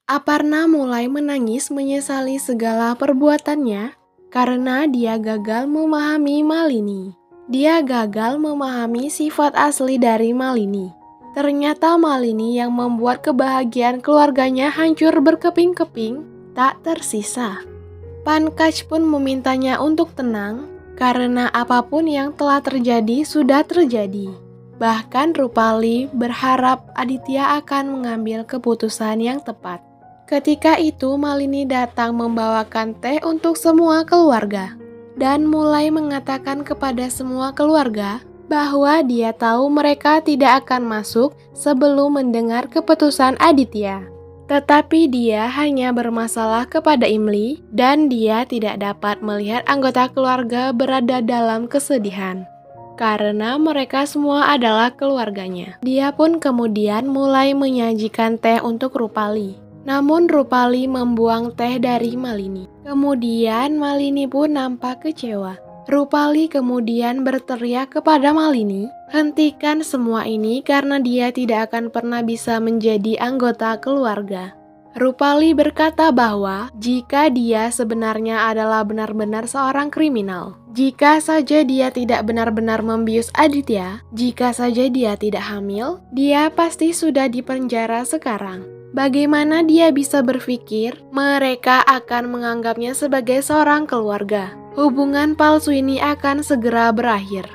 Aparna mulai menangis menyesali segala perbuatannya karena dia gagal memahami Malini. Dia gagal memahami sifat asli dari Malini. Ternyata Malini yang membuat kebahagiaan keluarganya hancur berkeping-keping, tak tersisa. Pankaj pun memintanya untuk tenang karena apapun yang telah terjadi sudah terjadi. Bahkan Rupali berharap Aditya akan mengambil keputusan yang tepat. Ketika itu Malini datang membawakan teh untuk semua keluarga dan mulai mengatakan kepada semua keluarga bahwa dia tahu mereka tidak akan masuk sebelum mendengar keputusan Aditya. Tetapi dia hanya bermasalah kepada Imli dan dia tidak dapat melihat anggota keluarga berada dalam kesedihan karena mereka semua adalah keluarganya. Dia pun kemudian mulai menyajikan teh untuk Rupali. Namun Rupali membuang teh dari Malini. Kemudian Malini pun nampak kecewa. Rupali kemudian berteriak kepada Malini, hentikan semua ini karena dia tidak akan pernah bisa menjadi anggota keluarga. Rupali berkata bahwa jika dia sebenarnya adalah benar-benar seorang kriminal, jika saja dia tidak benar-benar membius Aditya, jika saja dia tidak hamil, dia pasti sudah dipenjara sekarang. Bagaimana dia bisa berpikir mereka akan menganggapnya sebagai seorang keluarga? Hubungan palsu ini akan segera berakhir.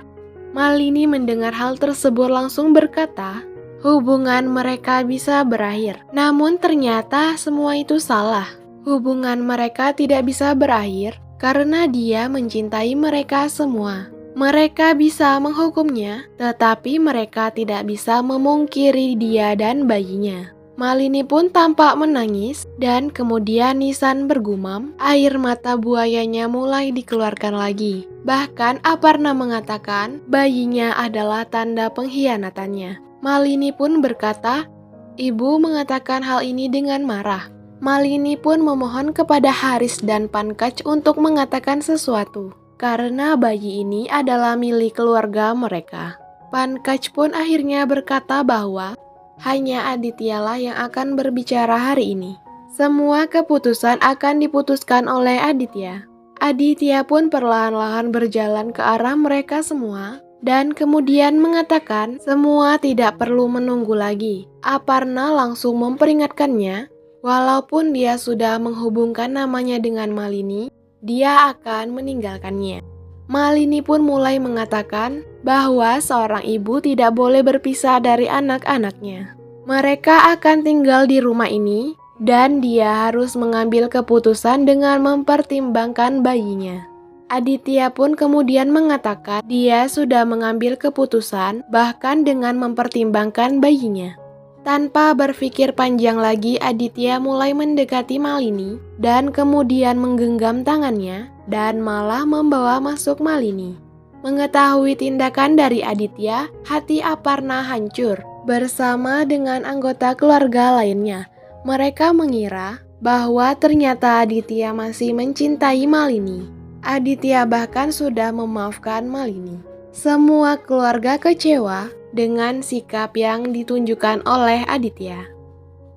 Malini mendengar hal tersebut langsung berkata, hubungan mereka bisa berakhir. Namun ternyata semua itu salah. Hubungan mereka tidak bisa berakhir karena dia mencintai mereka semua. Mereka bisa menghukumnya, tetapi mereka tidak bisa memungkiri dia dan bayinya. Malini pun tampak menangis dan kemudian Nisan bergumam, air mata buayanya mulai dikeluarkan lagi. Bahkan Aparna mengatakan bayinya adalah tanda pengkhianatannya. Malini pun berkata, ibu mengatakan hal ini dengan marah. Malini pun memohon kepada Haris dan Pankaj untuk mengatakan sesuatu, karena bayi ini adalah milik keluarga mereka. Pankaj pun akhirnya berkata bahwa hanya Adityalah yang akan berbicara hari ini. Semua keputusan akan diputuskan oleh Aditya. Aditya pun perlahan-lahan berjalan ke arah mereka semua dan kemudian mengatakan semua tidak perlu menunggu lagi. Aparna langsung memperingatkannya, walaupun dia sudah menghubungkan namanya dengan Malini, dia akan meninggalkannya. Malini pun mulai mengatakan bahwa seorang ibu tidak boleh berpisah dari anak-anaknya. Mereka akan tinggal di rumah ini dan dia harus mengambil keputusan dengan mempertimbangkan bayinya. Aditya pun kemudian mengatakan dia sudah mengambil keputusan bahkan dengan mempertimbangkan bayinya. Tanpa berpikir panjang lagi, Aditya mulai mendekati Malini dan kemudian menggenggam tangannya dan malah membawa masuk Malini. Mengetahui tindakan dari Aditya, hati Aparna hancur bersama dengan anggota keluarga lainnya. Mereka mengira bahwa ternyata Aditya masih mencintai Malini. Aditya bahkan sudah memaafkan Malini. Semua keluarga kecewa dengan sikap yang ditunjukkan oleh Aditya.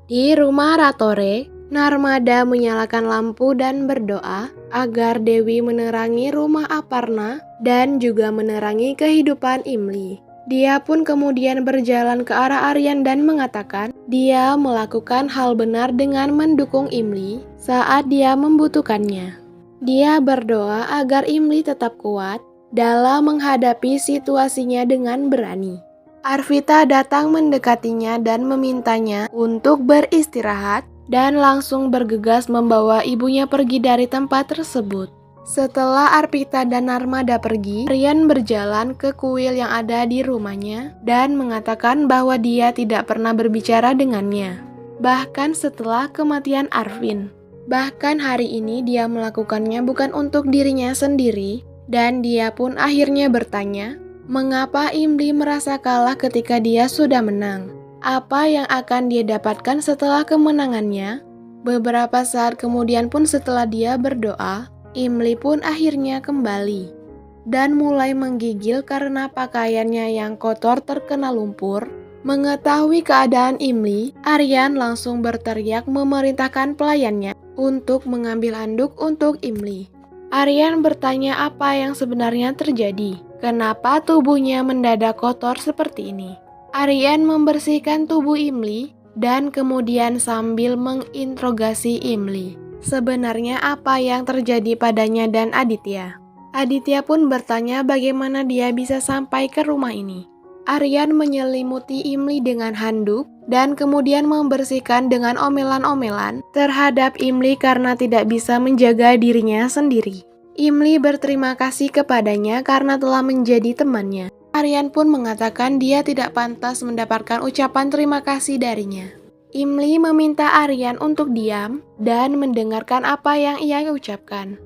Di rumah Ratore, Narmada menyalakan lampu dan berdoa agar Dewi menerangi rumah Aparna dan juga menerangi kehidupan Imli. Dia pun kemudian berjalan ke arah Aryan dan mengatakan dia melakukan hal benar dengan mendukung Imli saat dia membutuhkannya. Dia berdoa agar Imli tetap kuat dalam menghadapi situasinya dengan berani. Arvita datang mendekatinya dan memintanya untuk beristirahat dan langsung bergegas membawa ibunya pergi dari tempat tersebut. Setelah Arvita dan Narmada pergi, Aryan berjalan ke kuil yang ada di rumahnya dan mengatakan bahwa dia tidak pernah berbicara dengannya, bahkan setelah kematian Arvin. Bahkan hari ini dia melakukannya bukan untuk dirinya sendiri, dan dia pun akhirnya bertanya, mengapa Imli merasa kalah ketika dia sudah menang? Apa yang akan dia dapatkan setelah kemenangannya? Beberapa saat kemudian pun setelah dia berdoa, Imli pun akhirnya kembali dan mulai menggigil karena pakaiannya yang kotor terkena lumpur. Mengetahui keadaan Imli, Aryan langsung berteriak memerintahkan pelayannya untuk mengambil handuk untuk Imli. Aryan bertanya apa yang sebenarnya terjadi. Kenapa tubuhnya mendadak kotor seperti ini? Aryan membersihkan tubuh Imli dan kemudian sambil menginterogasi Imli. Sebenarnya apa yang terjadi padanya dan Aditya? Aditya pun bertanya bagaimana dia bisa sampai ke rumah ini. Aryan menyelimuti Imli dengan handuk dan kemudian membersihkan dengan omelan-omelan terhadap Imli karena tidak bisa menjaga dirinya sendiri. Imli berterima kasih kepadanya karena telah menjadi temannya. Aryan pun mengatakan dia tidak pantas mendapatkan ucapan terima kasih darinya. Imli meminta Aryan untuk diam dan mendengarkan apa yang ia ucapkan.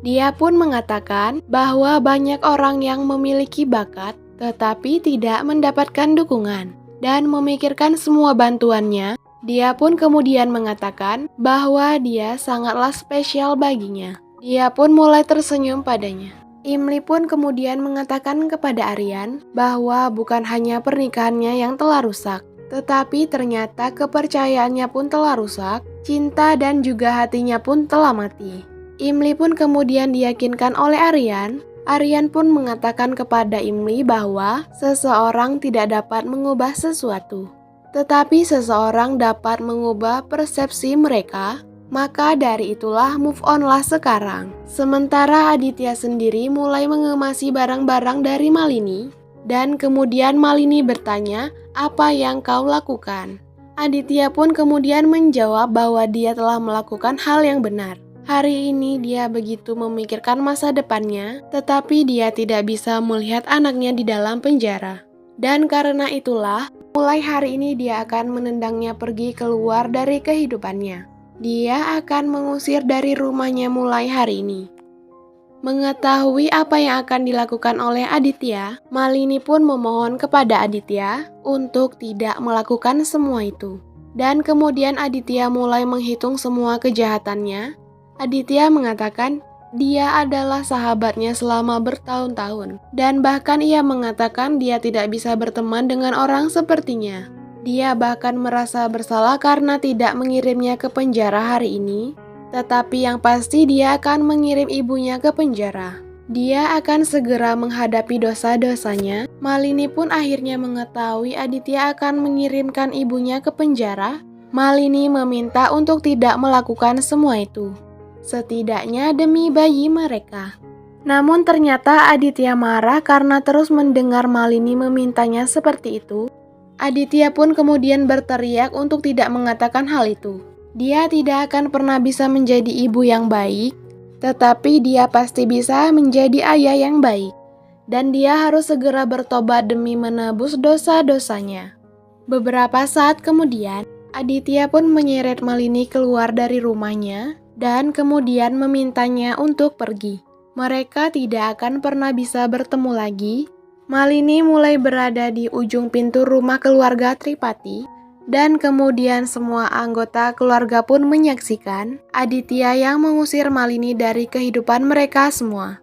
Dia pun mengatakan bahwa banyak orang yang memiliki bakat tetapi tidak mendapatkan dukungan dan memikirkan semua bantuannya. Dia pun kemudian mengatakan bahwa dia sangatlah spesial baginya. Dia pun mulai tersenyum padanya. Imli pun kemudian mengatakan kepada Aryan bahwa bukan hanya pernikahannya yang telah rusak, tetapi ternyata kepercayaannya pun telah rusak, cinta dan juga hatinya pun telah mati. Imli pun kemudian diyakinkan oleh Aryan. Aryan pun mengatakan kepada Imli bahwa seseorang tidak dapat mengubah sesuatu, tetapi seseorang dapat mengubah persepsi mereka. Maka dari itulah move on-lah sekarang. Sementara Aditya sendiri mulai mengemasi barang-barang dari Malini. Dan kemudian Malini bertanya, apa yang kau lakukan? Aditya pun kemudian menjawab bahwa dia telah melakukan hal yang benar. Hari ini dia begitu memikirkan masa depannya, tetapi dia tidak bisa melihat anaknya di dalam penjara. Dan karena itulah, mulai hari ini dia akan menendangnya pergi keluar dari kehidupannya. Dia akan mengusir dari rumahnya mulai hari ini. Mengetahui apa yang akan dilakukan oleh Aditya, Malini pun memohon kepada Aditya untuk tidak melakukan semua itu. Dan kemudian Aditya mulai menghitung semua kejahatannya. Aditya mengatakan dia adalah sahabatnya selama bertahun-tahun. Dan bahkan ia mengatakan dia tidak bisa berteman dengan orang sepertinya. Dia bahkan merasa bersalah karena tidak mengirimnya ke penjara hari ini, tetapi yang pasti dia akan mengirim ibunya ke penjara. Dia akan segera menghadapi dosa-dosanya. Malini pun akhirnya mengetahui Aditya akan mengirimkan ibunya ke penjara. Malini meminta untuk tidak melakukan semua itu, setidaknya demi bayi mereka. Namun ternyata Aditya marah karena terus mendengar Malini memintanya seperti itu. Aditya pun kemudian berteriak untuk tidak mengatakan hal itu. Dia tidak akan pernah bisa menjadi ibu yang baik, tetapi dia pasti bisa menjadi ayah yang baik. Dan dia harus segera bertobat demi menebus dosa-dosanya. Beberapa saat kemudian, Aditya pun menyeret Malini keluar dari rumahnya dan kemudian memintanya untuk pergi. Mereka tidak akan pernah bisa bertemu lagi. Malini mulai berada di ujung pintu rumah keluarga Tripati, dan kemudian semua anggota keluarga pun menyaksikan Aditya yang mengusir Malini dari kehidupan mereka semua.